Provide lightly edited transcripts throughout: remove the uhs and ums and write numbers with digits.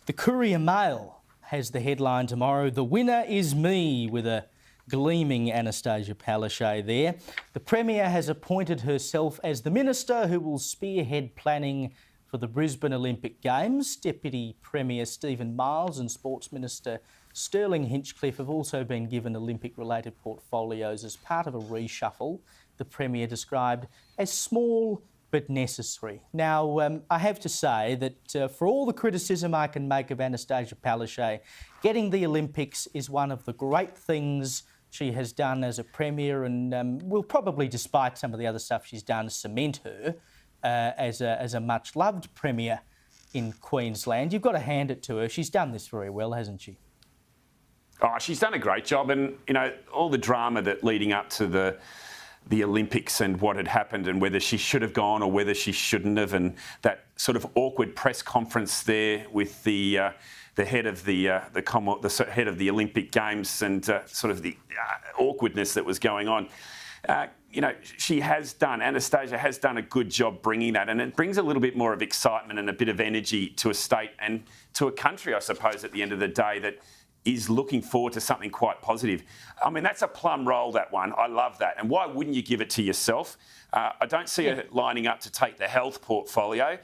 The Courier Mail has the headline tomorrow, "The winner is me," with a gleaming Annastacia Palaszczuk there. The Premier has appointed herself as the Minister who will spearhead planning for the Brisbane Olympic Games. Deputy Premier Stephen Miles and Sports Minister Sterling Hinchcliffe have also been given Olympic-related portfolios as part of a reshuffle the Premier described as small but necessary. Now, I have to say that for all the criticism I can make of Annastacia Palaszczuk, getting the Olympics is one of the great things she has done as a Premier and will probably, despite some of the other stuff she's done, cement her as a much-loved Premier in Queensland. You've got to hand it to her. She's done this very well, hasn't she? Oh, she's done a great job, and you know all the drama that leading up to the Olympics and what had happened and whether she should have gone or whether she shouldn't have, and that sort of awkward press conference there with the head of the head of the Olympic Games and sort of the awkwardness that was going on. You know, Annastacia has done a good job bringing that, and it brings a little bit more of excitement and a bit of energy to a state and to a country, I suppose, at the end of the day, that is looking forward to something quite positive. I mean, that's a plum roll, that one. I love that. And why wouldn't you give it to yourself? I don't see her lining up to take the health portfolio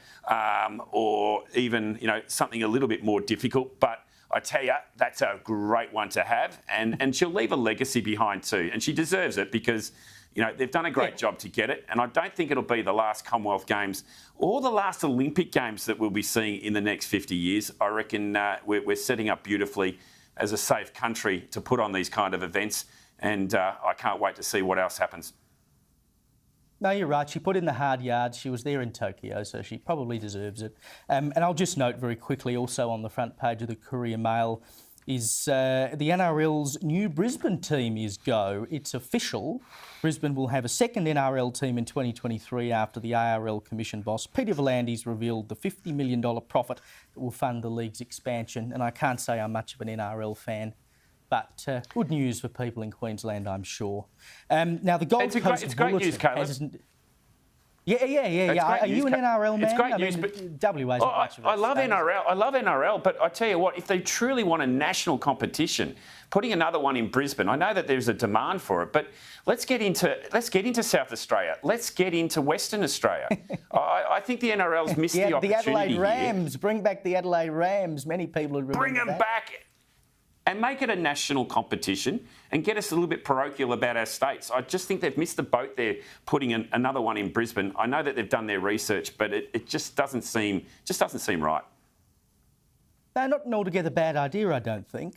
or even, you know, something a little bit more difficult. But I tell you, that's a great one to have. And she'll leave a legacy behind too. And she deserves it because, you know, they've done a great job to get it. And I don't think it'll be the last Commonwealth Games or the last Olympic Games that we'll be seeing in the next 50 years. I reckon we're setting up beautifully as a safe country to put on these kind of events, and I can't wait to see what else happens. No, you're right. She put in the hard yards. She was there in Tokyo, so she probably deserves it. And I'll just note very quickly, also on the front page of the Courier Mail, is the NRL's new Brisbane team is go. It's official. Brisbane will have a second NRL team in 2023 after the ARL Commission boss, Peter V'landys, revealed the $50 million profit that will fund the league's expansion. And I can't say I'm much of an NRL fan, but good news for people in Queensland, I'm sure. Now, the Gold Coast it's great news, Caleb. Yeah. Are you an NRL man? It's great news, but WA's not much of a I love NRL. I love NRL, but I tell you what, if they truly want a national competition, putting another one in Brisbane, I know that there's a demand for it, but let's get into South Australia. Let's get into Western Australia. I think the NRL's missed the opportunity. The Adelaide Rams, here. Bring back the Adelaide Rams. Many people would remember Bring them back. And make it a national competition and get us a little bit parochial about our states. I just think they've missed the boat there, putting another one in Brisbane. I know that they've done their research, but it just doesn't seem right. No, not an altogether bad idea, I don't think.